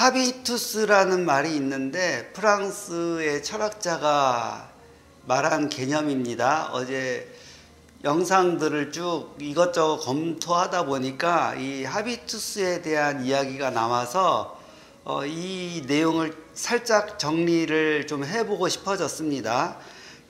하비투스라는 말이 있는데 프랑스의 철학자가 말한 개념입니다. 어제 영상들을 쭉 이것저것 검토하다 보니까 이 하비투스에 대한 이야기가 나와서 이 내용을 살짝 정리를 좀 해보고 싶어졌습니다.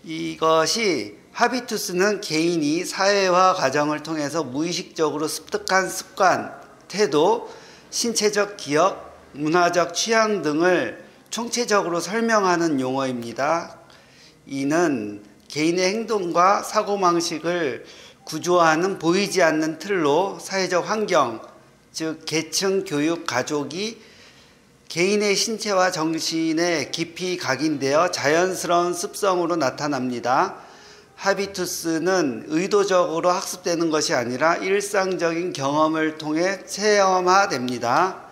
이것이 하비투스는 개인이 사회화 과정을 통해서 무의식적으로 습득한 습관, 태도, 신체적 기억, 문화적 취향 등을 총체적으로 설명하는 용어입니다. 이는 개인의 행동과 사고방식을 구조하는 보이지 않는 틀로 사회적 환경, 즉 계층, 교육, 가족이 개인의 신체와 정신에 깊이 각인되어 자연스러운 습성으로 나타납니다. 하비투스는 의도적으로 학습되는 것이 아니라 일상적인 경험을 통해 체험화됩니다.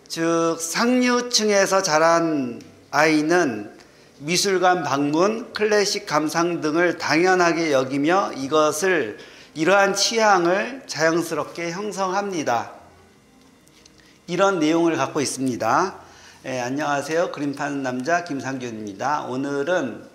즉 상류층에서 자란 아이는 미술관 방문, 클래식 감상 등을 당연하게 여기며 이러한 취향을 자연스럽게 형성합니다. 이런 내용을 갖고 있습니다. 안녕하세요. 그림 파는 남자 김상균입니다. 오늘은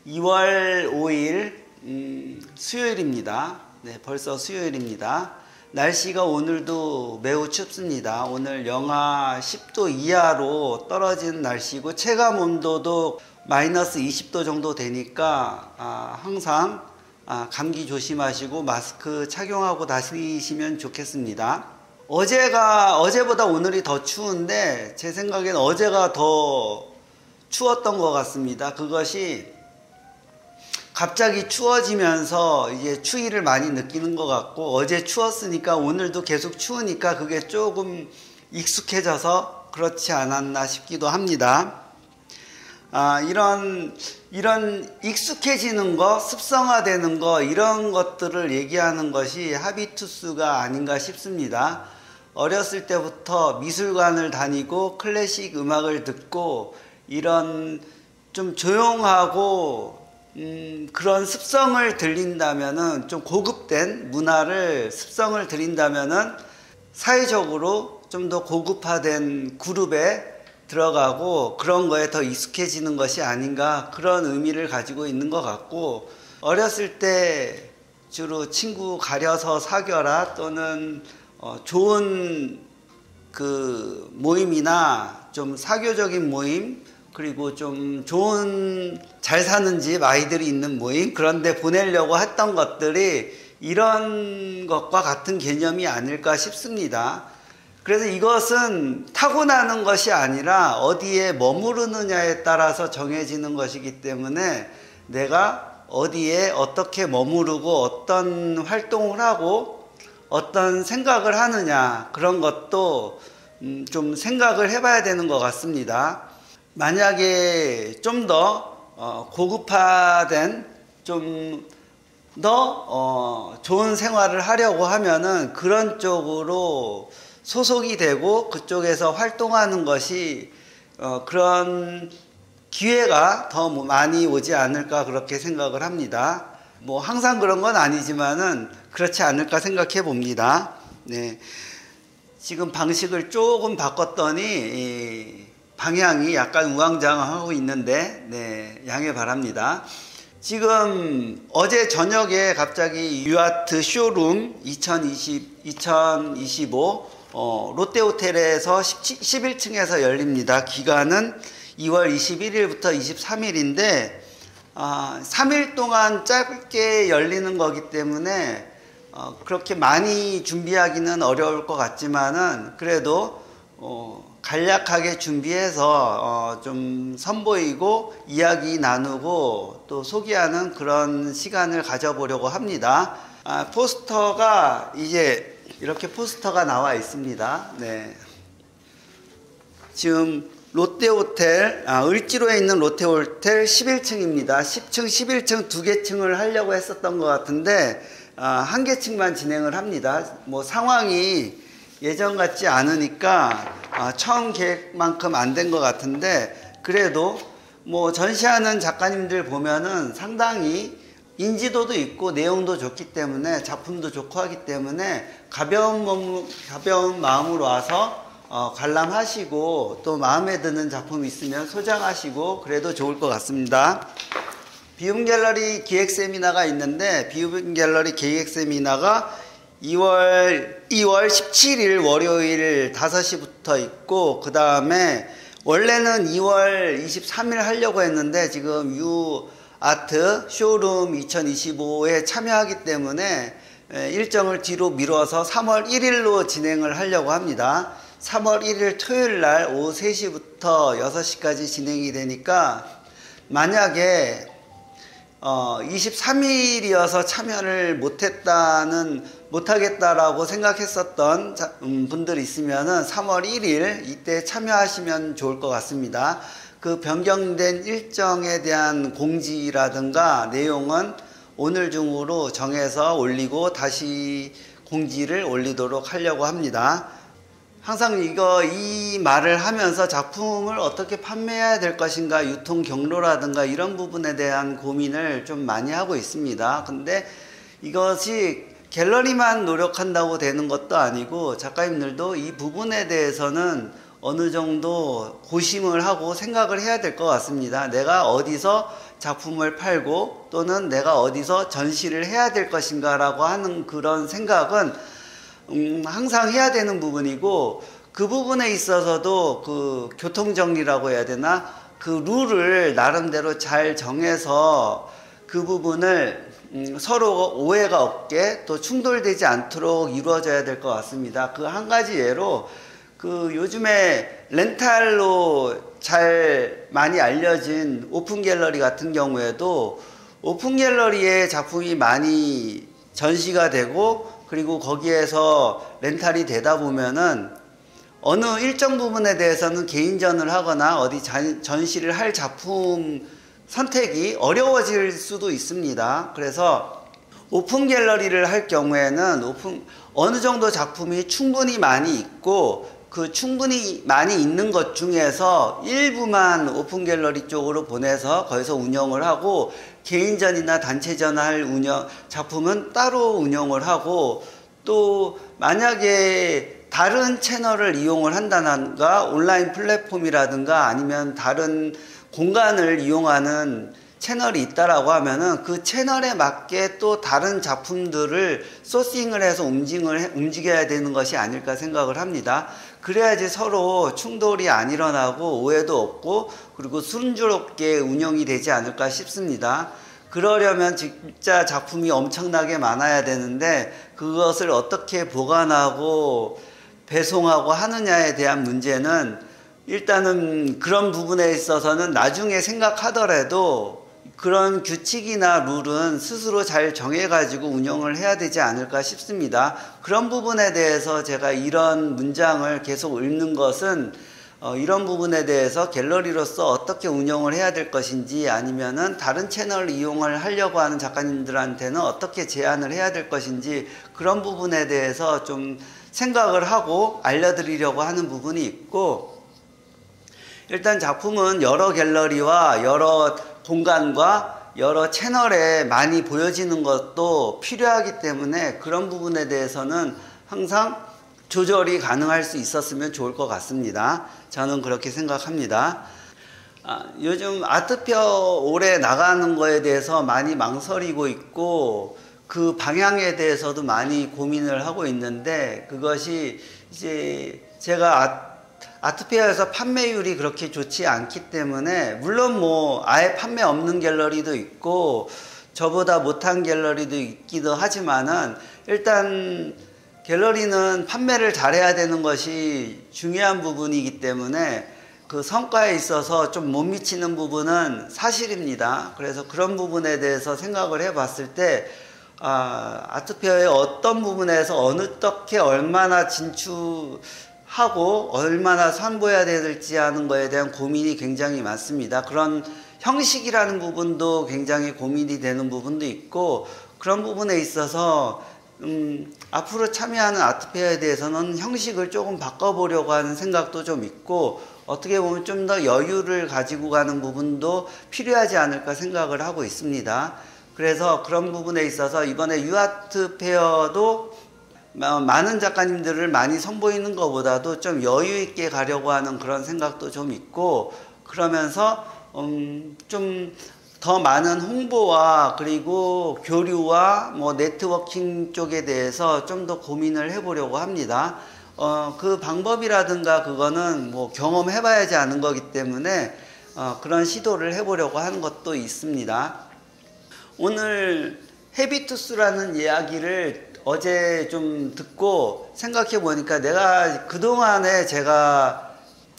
2월 5일 수요일입니다. 벌써 수요일입니다. 날씨가 오늘도 매우 춥습니다. 오늘 영하 10도 이하로 떨어진 날씨고 체감 온도도 마이너스 20도 정도 되니까 항상 감기 조심하시고 마스크 착용하고 다니시면 좋겠습니다. 어제보다 오늘이 더 추운데 제 생각엔 어제가 더 추웠던 것 같습니다. 그것이 갑자기 추워지면서 이제 추위를 많이 느끼는 것 같고 어제 추웠으니까 오늘도 계속 추우니까 그게 조금 익숙해져서 그렇지 않았나 싶기도 합니다. 이런 익숙해지는 거, 습성화되는 거 이런 것들을 얘기하는 것이 하비투스가 아닌가 싶습니다. 어렸을 때부터 미술관을 다니고 클래식 음악을 듣고 이런 좀 조용하고 그런 습성을 들린다면은 좀 고급된 습성을 들인다면은 사회적으로 좀 더 고급화된 그룹에 들어가고 그런 거에 더 익숙해지는 것이 아닌가 그런 의미를 가지고 있는 것 같고 어렸을 때 주로 친구 가려서 사귀어라 또는 좋은 그 모임이나 좀 사교적인 모임 그리고 좀 좋은 잘 사는 집 아이들이 있는 모임 그런데 보내려고 했던 것들이 이런 것과 같은 개념이 아닐까 싶습니다. 그래서 이것은 타고나는 것이 아니라 어디에 머무르느냐에 따라서 정해지는 것이기 때문에 내가 어디에 어떻게 머무르고 어떤 활동을 하고 어떤 생각을 하느냐 그런 것도 좀 생각을 해봐야 되는 것 같습니다. 만약에 좀 더 고급화된 좀 더 좋은 생활을 하려고 하면은 그런 쪽으로 소속이 되고 그쪽에서 활동하는 것이 그런 기회가 더 많이 오지 않을까 그렇게 생각을 합니다. 뭐 항상 그런 건 아니지만은 그렇지 않을까 생각해 봅니다. 지금 방식을 조금 바꿨더니 방향이 약간 우왕좌왕하고 있는데 양해 바랍니다. 지금 어제 저녁에 갑자기 유아트 쇼룸 2025 롯데호텔에서 11층에서 열립니다. 기간은 2월 21일부터 23일인데 3일 동안 짧게 열리는 거기 때문에 그렇게 많이 준비하기는 어려울 것 같지만은 그래도 간략하게 준비해서 좀 선보이고 이야기 나누고 또 소개하는 그런 시간을 가져보려고 합니다. 포스터가 이제 이렇게 포스터가 나와 있습니다. 지금 롯데호텔, 을지로에 있는 롯데호텔 11층입니다. 10층, 11층 두 개 층을 하려고 했었던 것 같은데 한 개 층만 진행을 합니다. 뭐 상황이 예전 같지 않으니까 처음 계획만큼 안 된 것 같은데 그래도 뭐 전시하는 작가님들 보면은 상당히 인지도도 있고 내용도 좋기 때문에 작품도 좋고 하기 때문에 가벼운 마음으로 와서 관람하시고 또 마음에 드는 작품 있으면 소장하시고 그래도 좋을 것 같습니다. 비움 갤러리 기획 세미나가 있는데 비움 갤러리 기획 세미나가 2월 17일 월요일 5시부터 있고, 그 다음에 원래는 2월 23일 하려고 했는데 지금 유아트 쇼룸 2025에 참여하기 때문에 일정을 뒤로 미뤄서 3월 1일로 진행을 하려고 합니다. 3월 1일 토요일 날 오후 3시부터 6시까지 진행이 되니까, 만약에 23일이어서 참여를 못하겠다라고 생각했었던 분들이 있으면은 3월 1일 이때 참여하시면 좋을 것 같습니다. 그 변경된 일정에 대한 공지라든가 내용은 오늘 중으로 정해서 올리고 다시 공지를 올리도록 하려고 합니다. 항상 이 말을 하면서 작품을 어떻게 판매해야 될 것인가, 유통 경로라든가 이런 부분에 대한 고민을 좀 많이 하고 있습니다. 근데 이것이 갤러리만 노력한다고 되는 것도 아니고 작가님들도 이 부분에 대해서는 어느 정도 고심을 하고 생각을 해야 될 것 같습니다. 내가 어디서 작품을 팔고 또는 내가 어디서 전시를 해야 될 것인가 라고 하는 그런 생각은 항상 해야 되는 부분이고, 그 부분에 있어서도 그 교통정리라고 해야 되나, 그 룰을 나름대로 잘 정해서 그 부분을 서로 오해가 없게 또 충돌되지 않도록 이루어져야 될 것 같습니다. 그 한 가지 예로, 그 요즘에 렌탈로 잘 많이 알려진 오픈 갤러리 같은 경우에도 오픈 갤러리에 작품이 많이 전시가 되고, 그리고 거기에서 렌탈이 되다 보면은 어느 일정 부분에 대해서는 개인전을 하거나 어디 전시를 할 작품 선택이 어려워질 수도 있습니다. 그래서 오픈 갤러리를 할 경우에는 어느 정도 작품이 충분히 많이 있고, 그 충분히 많이 있는 것 중에서 일부만 오픈 갤러리 쪽으로 보내서 거기서 운영을 하고, 개인전이나 단체전 할 작품은 따로 운영을 하고, 또 만약에 다른 채널을 이용을 한다든가 온라인 플랫폼이라든가 아니면 다른 공간을 이용하는 채널이 있다라고 하면은 그 채널에 맞게 또 다른 작품들을 소싱을 해서 움직여야 되는 것이 아닐까 생각을 합니다. 그래야지 서로 충돌이 안 일어나고 오해도 없고, 그리고 순조롭게 운영이 되지 않을까 싶습니다. 그러려면 진짜 작품이 엄청나게 많아야 되는데 그것을 어떻게 보관하고 배송하고 하느냐에 대한 문제는, 일단은 그런 부분에 있어서는 나중에 생각하더라도 그런 규칙이나 룰은 스스로 잘 정해가지고 운영을 해야 되지 않을까 싶습니다. 그런 부분에 대해서 제가 이런 문장을 계속 읽는 것은 이런 부분에 대해서 갤러리로서 어떻게 운영을 해야 될 것인지, 아니면은 다른 채널을 이용을 하려고 하는 작가님들한테는 어떻게 제안을 해야 될 것인지, 그런 부분에 대해서 좀 생각을 하고 알려드리려고 하는 부분이 있고, 일단 작품은 여러 갤러리와 여러 공간과 여러 채널에 많이 보여지는 것도 필요하기 때문에 그런 부분에 대해서는 항상 조절이 가능할 수 있었으면 좋을 것 같습니다. 저는 그렇게 생각합니다. 요즘 아트페어 올해 나가는 거에 대해서 많이 망설이고 있고, 그 방향에 대해서도 많이 고민을 하고 있는데, 그것이 이제 제가 아트페어에서 판매율이 그렇게 좋지 않기 때문에, 물론 뭐 아예 판매 없는 갤러리도 있고 저보다 못한 갤러리도 있기도 하지만은, 일단 갤러리는 판매를 잘해야 되는 것이 중요한 부분이기 때문에 그 성과에 있어서 좀 못 미치는 부분은 사실입니다. 그래서 그런 부분에 대해서 생각을 해 봤을 때 아트페어의 어떤 부분에서 어떻게 얼마나 진출하고 얼마나 선보여야 될지 하는 거에 대한 고민이 굉장히 많습니다. 그런 형식이라는 부분도 굉장히 고민이 되는 부분도 있고, 그런 부분에 있어서 앞으로 참여하는 아트페어에 대해서는 형식을 조금 바꿔보려고 하는 생각도 좀 있고, 어떻게 보면 좀 더 여유를 가지고 가는 부분도 필요하지 않을까 생각을 하고 있습니다. 그래서 그런 부분에 있어서 이번에 유아트 페어도 많은 작가님들을 많이 선보이는 것보다도 좀 여유 있게 가려고 하는 그런 생각도 좀 있고, 그러면서 좀 더 많은 홍보와 그리고 교류와 뭐 네트워킹 쪽에 대해서 좀 더 고민을 해보려고 합니다. 그 방법이라든가 그거는 뭐 경험해봐야지 아는 거기 때문에 그런 시도를 해보려고 하는 것도 있습니다. 오늘 헤비투스라는 이야기를 어제 좀 듣고 생각해 보니까 내가 그동안에 제가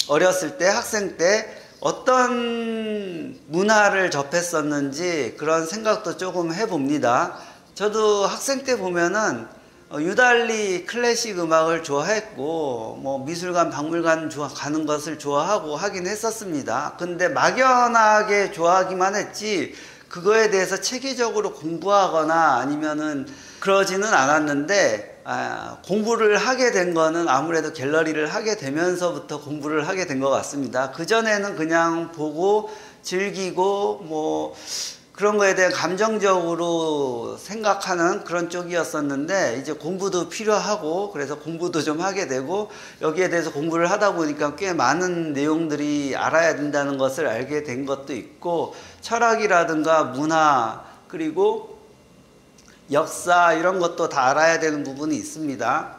어렸을 때, 학생 때 어떤 문화를 접했었는지 그런 생각도 조금 해봅니다. 저도 학생 때 보면은 유달리 클래식 음악을 좋아했고 뭐 미술관, 박물관 가는 것을 좋아하고 하긴 했었습니다. 근데 막연하게 좋아하기만 했지 그거에 대해서 체계적으로 공부하거나 아니면은 그러지는 않았는데, 공부를 하게 된 거는 아무래도 갤러리를 하게 되면서부터 공부를 하게 된 것 같습니다. 그전에는 그냥 보고 즐기고 뭐 그런 거에 대해 감정적으로 생각하는 그런 쪽이었었는데, 이제 공부도 필요하고 그래서 공부도 좀 하게 되고 여기에 대해서 공부를 하다 보니까 꽤 많은 내용들이 알아야 된다는 것을 알게 된 것도 있고, 철학이라든가 문화 그리고 역사 이런 것도 다 알아야 되는 부분이 있습니다.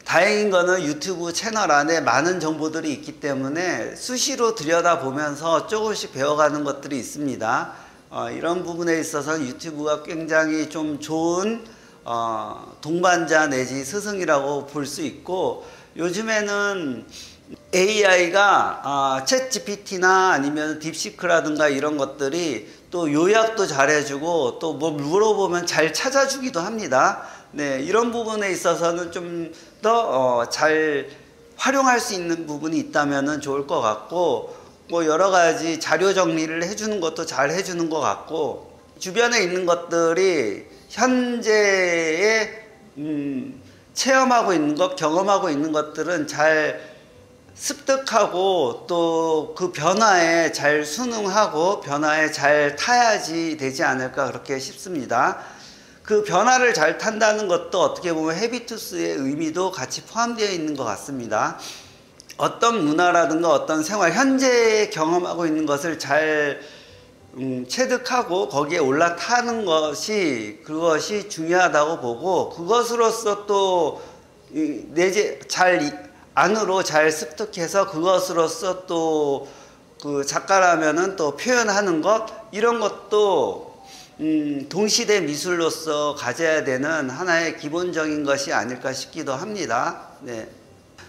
다행인 거는 유튜브 채널 안에 많은 정보들이 있기 때문에 수시로 들여다보면서 조금씩 배워가는 것들이 있습니다. 이런 부분에 있어서 유튜브가 굉장히 좀 좋은 동반자 내지 스승이라고 볼 수 있고, 요즘에는 AI가 챗 GPT나 아니면 딥시크라든가 이런 것들이 또 요약도 잘해주고 또 뭐 물어보면 잘 찾아주기도 합니다. 네, 이런 부분에 있어서는 좀 더 잘 활용할 수 있는 부분이 있다면 좋을 것 같고, 뭐 여러 가지 자료 정리를 해주는 것도 잘 해주는 것 같고, 주변에 있는 것들이 현재에 체험하고 있는 것, 경험하고 있는 것들은 잘 습득하고 또 그 변화에 잘 순응하고 변화에 잘 타야지 되지 않을까 그렇게 싶습니다. 그 변화를 잘 탄다는 것도 어떻게 보면 헤비투스의 의미도 같이 포함되어 있는 것 같습니다. 어떤 문화라든가 어떤 생활, 현재 경험하고 있는 것을 잘 체득하고 거기에 올라타는 것이, 그것이 중요하다고 보고, 그것으로서 또 내재 잘 안으로 잘 습득해서 그것으로서 또 그 작가라면은 또 표현하는 것, 이런 것도 동시대 미술로서 가져야 되는 하나의 기본적인 것이 아닐까 싶기도 합니다. 네.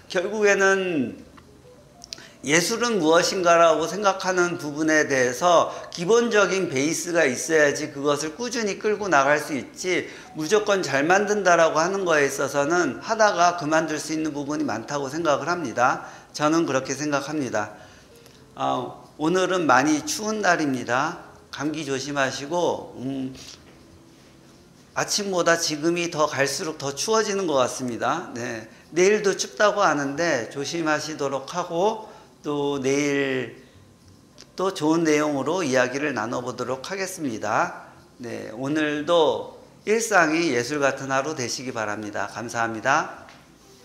결국에는 예술은 무엇인가라고 생각하는 부분에 대해서 기본적인 베이스가 있어야지 그것을 꾸준히 끌고 나갈 수 있지, 무조건 잘 만든다라고 하는 거에 있어서는 하다가 그만둘 수 있는 부분이 많다고 생각을 합니다. 저는 그렇게 생각합니다. 오늘은 많이 추운 날입니다. 감기 조심하시고 아침보다 지금이 더 갈수록 더 추워지는 것 같습니다. 네. 내일도 춥다고 하는데 조심하시도록 하고, 또 내일 또 좋은 내용으로 이야기를 나눠보도록 하겠습니다. 네, 오늘도 일상이 예술 같은 하루 되시기 바랍니다. 감사합니다.